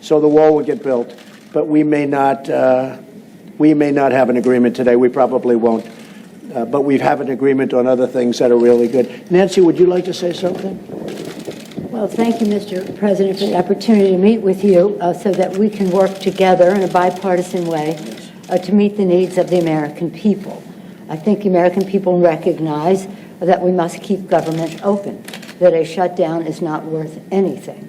So the wall will get built, but we may not have an agreement today. We probably won't. But we have an agreement on other things that are really good. Nancy, would you like to say something? Well, thank you, Mr. President, for the opportunity to meet with you so that we can work together in a bipartisan way to meet the needs of the American people. I think the American people recognize that we must keep government open, that a shutdown is not worth anything,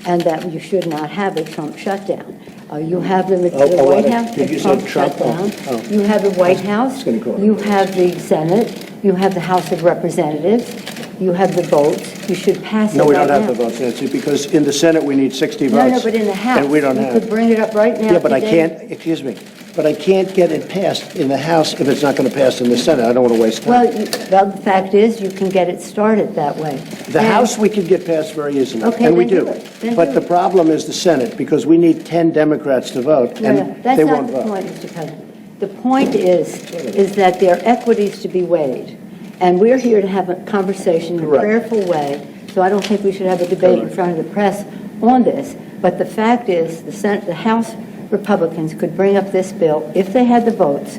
and that you should not have a Trump shutdown. You have the White House, the Trump shutdown. You have the White House. You have the Senate. You have the House of Representatives. You have the votes. You should pass it. No, we don't have the votes, Nancy, because in the Senate we need 60 votes. No, but in the House, and we don't have. You could bring it up right now. Yeah, but I can't. Excuse me. But I can't get it passed in the House if it's not going to pass in the Senate. I don't want to waste time. Well, the fact is, you can get it started that way. The House we could get passed very easily, okay, and we do. But the problem is the Senate, because we need 10 Democrats to vote, and they won't vote. That's not the point, Mr. President. The point is that there are equities to be weighed, and we're here to have a conversation in a prayerful way, so I don't think we should have a debate in front of the press on this. But the fact is, the House Republicans could bring up this bill, if they had the votes,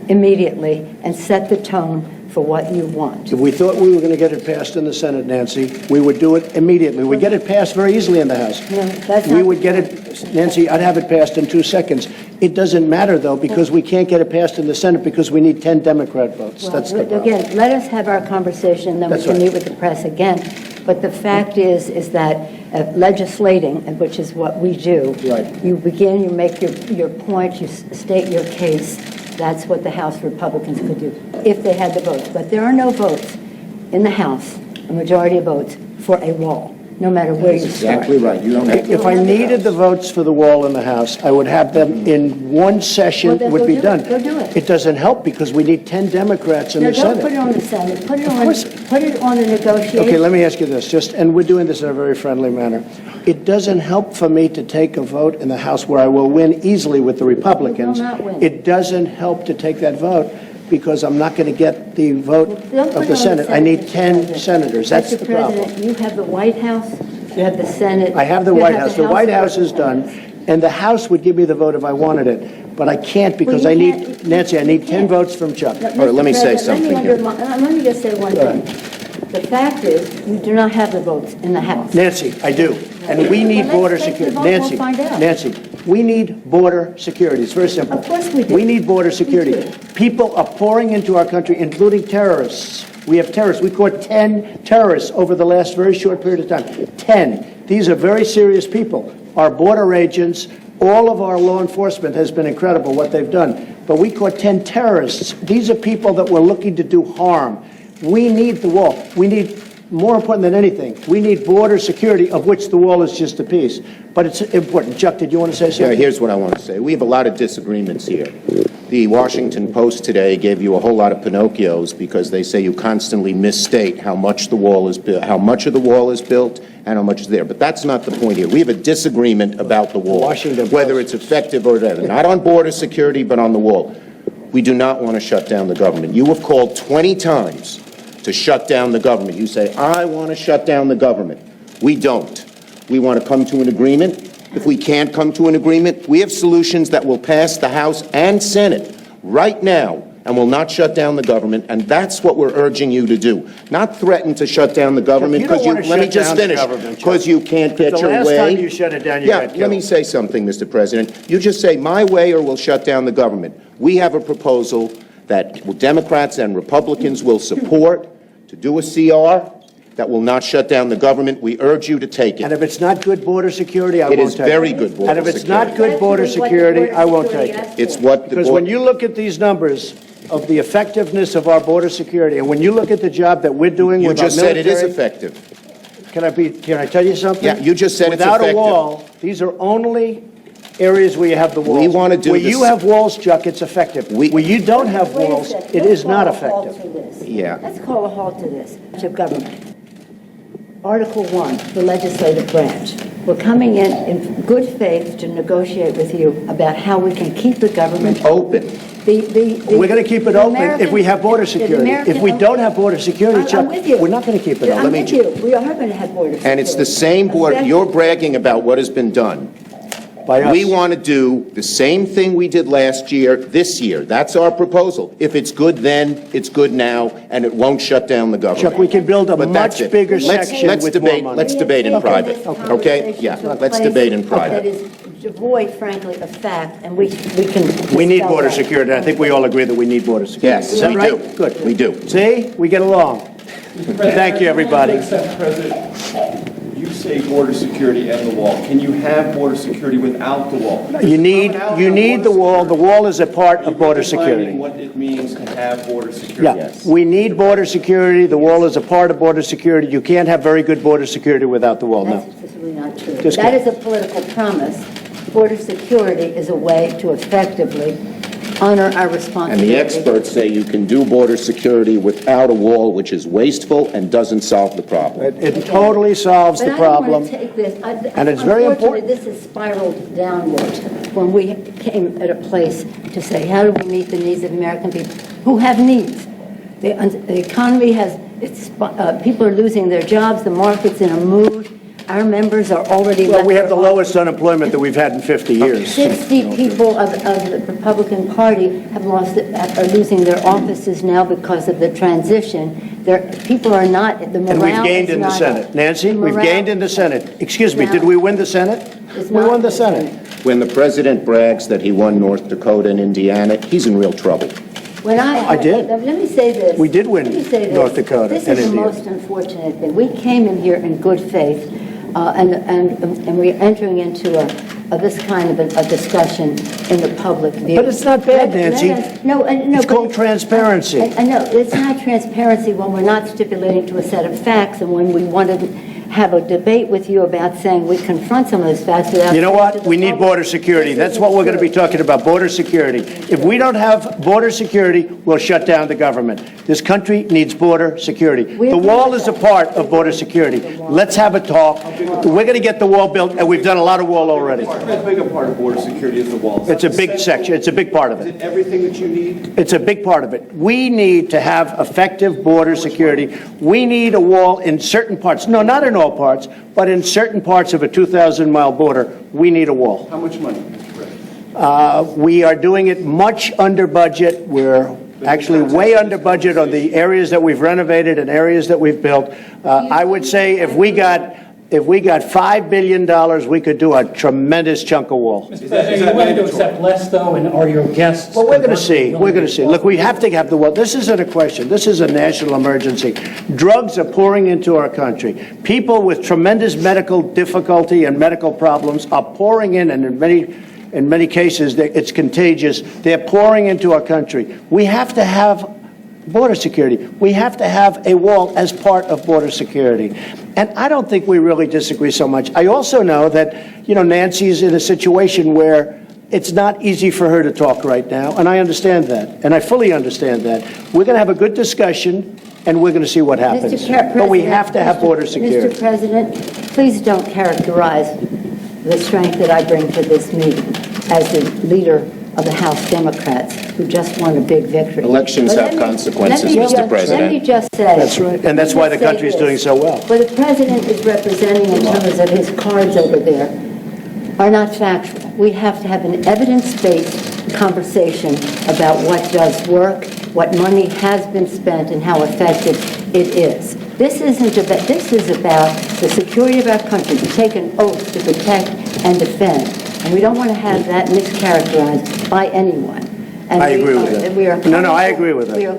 immediately and set the tone for what you want. If we thought we were going to get it passed in the Senate, Nancy, we would do it immediately. We'd get it passed very easily in the House. No, that's we would get it, Nancy, I'd have it passed in 2 seconds. It doesn't matter, though, because we can't get it passed in the Senate because we need 10 Democrat votes. Well, that's the problem. Again, let us have our conversation, then we can meet with the press again. But the fact is that legislating, which is what we do, you begin, you make your point, you state your case. That's what the House Republicans could do if they had the votes. But there are no votes in the House, a majority of votes, for a wall, no matter where you start. Exactly right. You don't have If I needed the votes for the wall in the House, I would have them in one session. Well, it would be done. Go do it. It doesn't help because we need 10 Democrats in the Senate. Don't put it on the Senate. Put it on the negotiation. Okay, let me ask you this, and we're doing this in a very friendly manner. It doesn't help for me to take a vote in the House where I will win easily with the Republicans. You will not win. It doesn't help to take that vote because I'm not going to get the vote of the Senate. I need 10 senators. That's the problem. Mr. President, you have the White House, you have the Senate. I have the White House. The White House is done, and the House would give me the vote if I wanted it, but I can't because I need, Nancy, I need 10 votes from Chuck. All right, let me say something here. Let me just say one thing. The fact is, you do not have the votes in the House. Nancy, I do. And we need border security. Nancy, we need border security. It's very simple. Of course we do. We need border security. People are pouring into our country, including terrorists. We have terrorists. We caught 10 terrorists over the last very short period of time. 10. These are very serious people. Our border agents, all of our law enforcement has been incredible what they've done. But we caught 10 terrorists. These are people that were looking to do harm. We need the wall. We need, more important than anything, we need border security, of which the wall is just a piece. But it's important. Chuck, did you want to say something? Yeah, here's what I want to say. We have a lot of disagreements here. The Washington Post today gave you a whole lot of Pinocchios because they say you constantly misstate how much the wall is built, how much of the wall is built, and how much is there. But that's not the point here. We have a disagreement about the wall, whether it's effective or whatever. Not on border security, but on the wall. We do not want to shut down the government. You have called 20 times to shut down the government. You say, I want to shut down the government. We don't. We want to come to an agreement. If we can't come to an agreement, we have solutions that will pass the House and Senate right now and will not shut down the government, and that's what we're urging you to do. Not threaten to shut down the government because you, let me just finish, because you can't get your way. The last time you shut it down, you got killed. Let me say something, Mr. President. You just say, my way or we'll shut down the government. We have a proposal that Democrats and Republicans will support to do a CR that will not shut down the government. We urge you to take it. And if it's not good border security, I won't take it. It is very good border security. And if it's not good border security, I won't take it. It's what because when you look at these numbers of the effectiveness of our border security, and when you look at the job that we're doing with our military... You just said it is effective. Can I tell you something? Yeah, you just said it's effective. effective. Without a wall, these are only areas where you have the walls. We want to do where this. you have walls, Chuck, it's effective. Where you don't have walls, it is not effective. Yeah. Let's call a halt to this. To government. Article 1, the legislative branch. We're coming in good faith to negotiate with you about how we can keep the government open. We're going to keep it open if we have border security. If we don't have border security, Chuck, we're not going to keep it open. I'm with you. We are going to have border security. And it's the same border. You're bragging about what has been done. By us. We want to do the same thing we did last year, this year. That's our proposal. If it's good then, it's good now, and it won't shut down the government. Chuck, we can build a But that's much it. bigger Let's- section let's with debate- more money. let's debate in private. Okay? Yeah, let's debate in private. That is devoid, frankly, of fact, and we can. We need dispel border that. security. I think we all agree that we need border security. Yes, Is that we right? do. Good. We do. See? We get along. Thank you, everybody. Mr. President, you say border security and the wall. Can you have border security without the wall? You need the wall. The wall is a part of border security. Defining what it means to have border security. Yeah, we need border security. The wall is a part of border security. You can't have very good border security without the wall, no. That's just really not true. Just That kidding. is a political promise. Border security is a way to effectively honor our And responsibility. the experts say you can do border security without a wall, which is wasteful and doesn't solve the problem. It totally solves the But I don't problem. want to take this, And it's very important. Unfortunately, this has spiraled downward when we came at a place to say, how do we meet the needs of American people who have needs? The economy has, people are losing their jobs, the market's in a mood, our members are already. Well, left we have the their lowest unemployment that we've had in 50 years. 60 people of the Republican Party are losing their offices now because of the transition. People are not, the morale And we've gained is in the not Senate. up. Nancy, The we've morale gained in the Senate. Excuse me, did we win the Senate? is We not won the in Senate. When the president brags that he won North Dakota and Indiana, he's in real trouble. When I did. Let me say this. We did win Let me say this. North Dakota This and is the Indiana. most unfortunate thing. We came in here in good faith, and we're entering into this kind of a discussion in the public view. But it's not bad, Let Nancy. us- No, It's but called transparency. I know, it's not transparency when we're not stipulating to a set of facts, and when we want to have a debate with you about saying we confront some of those facts without. You know saying to what? the We need public, border security. this That's isn't what we're going to be true. talking about, border security. If we don't have border security, we'll shut down the government. This country needs border security. We The agree wall with is a that. part of border security. Let's have a talk. We're going to get the wall built, and we've done a lot of wall already. How big a part of border security is the wall? It's a big section. It's a big part of Is it. it everything that you need? It's a big part of it. We need to have effective border security. We need a wall in certain parts. No, not in all parts, but in certain parts of a 2,000-mile border, we need a wall. How much money, Mr. President? We are doing it much under budget. We're actually way under budget on the areas that we've renovated and areas that we've built. I would say if we got $5 billion, we could do a tremendous chunk of wall. Mr. President, are you willing to accept less, though, and are your guests? Well, we're going to see. We're going to see. Look, we have to have the wall. This isn't a question. This is a national emergency. Drugs are pouring into our country. People with tremendous medical difficulty and medical problems are pouring in, and in many cases, it's contagious. They're pouring into our country. We have to have border security. We have to have a wall as part of border security. And I don't think we really disagree so much. I also know that, Nancy's in a situation where it's not easy for her to talk right now, and I understand that, and I fully understand that. We're going to have a good discussion, and we're going to see what happens. But we have to have border security. Mr. President, please don't characterize the strength that I bring to this meeting as the leader of the House Democrats who just won a big victory. Elections But have let me- consequences, let me Mr. just- President. Let me just say. That's right, and that's why the country is doing so well. What the president is representing in terms of his cards over there are not factual. We have to have an evidence-based conversation about what does work, what money has been spent, and how effective it is. This is about the security of our country. We take an oath to protect and defend, and we don't want to have that mischaracterized by anyone. And I agree with that. and we are No, I agree with that. we are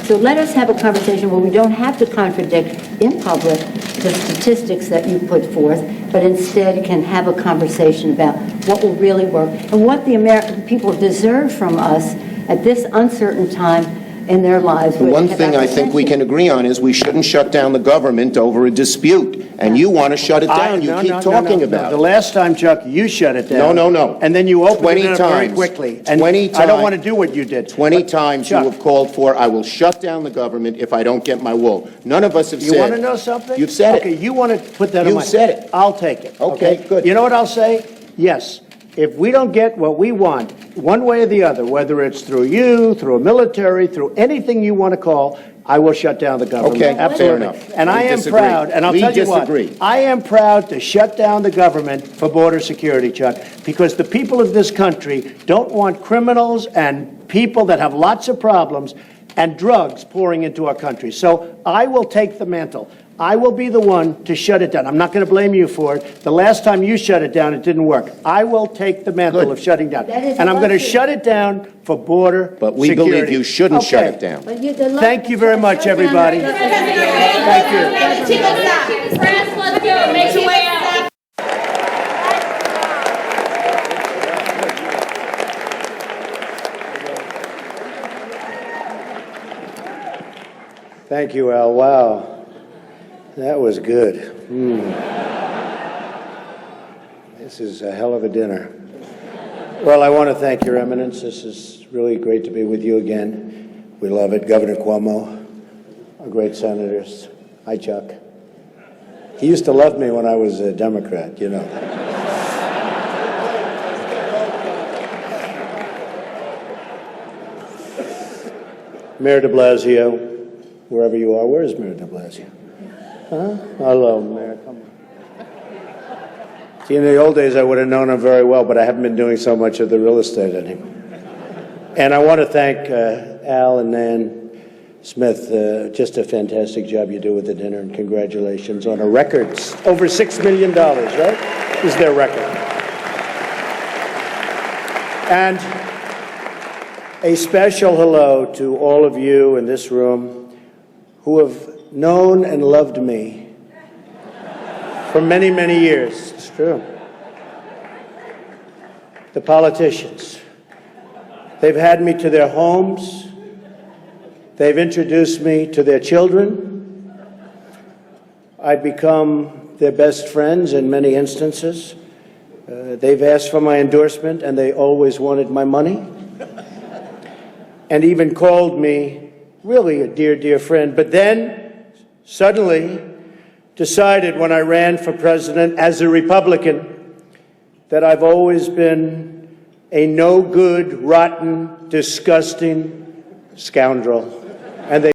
So let us have a conversation where we don't have to contradict in public the statistics that you put forth, but instead can have a conversation about what will really work and what the American people deserve from us at this uncertain time in their lives. The one thing I think we can agree on is we shouldn't shut down the government over a dispute, and you want to shut it down. You keep talking about The it. last time, Chuck, you shut it down. No. And then you opened 20 it up very times. quickly. And 20 I don't times. want to do what you did. 20 But, times you Chuck, have called for, I will shut down the government if I don't get my wool. None of us have said. You want to know something? You've said Okay, it. you want to put that on You've my... said it. I'll take it. Okay, good. You know what I'll say? Yes, if we don't get what we want, one way or the other, whether it's through you, through a military, through anything you want to call, I will shut down the government. Okay, fair Absolutely. enough. And I We am disagree. proud, and I'll We tell you what, disagree. I am proud to shut down the government for border security, Chuck, because the people of this country don't want criminals and people that have lots of problems and drugs pouring into our country. So I will take the mantle. I will be the one to shut it down. I'm not going to blame you for it. The last time you shut it down, it didn't work. I will take the mantle Good. of shutting down. That is And I'm going to luxury. shut it down for border But we security. believe you shouldn't shut Okay. it down. But the Thank you very much, everybody. Thank you. Press, let's go, make your way out. Thank you, Al. Wow. That was good. This is a hell of a dinner. Well, I want to thank Your Eminence. This is really great to be with you again. We love it. Governor Cuomo, our great senators. Hi, Chuck. He used to love me when I was a Democrat, you know. Mayor de Blasio, wherever you are. Where is Mayor de Blasio? Huh? Hello, Mayor. Come on. See, in the old days, I would have known him very well, but I haven't been doing so much of the real estate anymore. And I want to thank Al and Nan Smith. Just a fantastic job you do with the dinner, and congratulations on a record. Over $6 million, right? Is their record. And a special hello to all of you in this room who have known and loved me for many, many years. It's true. The politicians. They've had me to their homes. They've introduced me to their children. I've become their best friends in many instances. They've asked for my endorsement, and they always wanted my money. And even called me really a dear, dear friend. But then, suddenly, decided when I ran for president as a Republican that I've always been a no-good, rotten, disgusting scoundrel. And they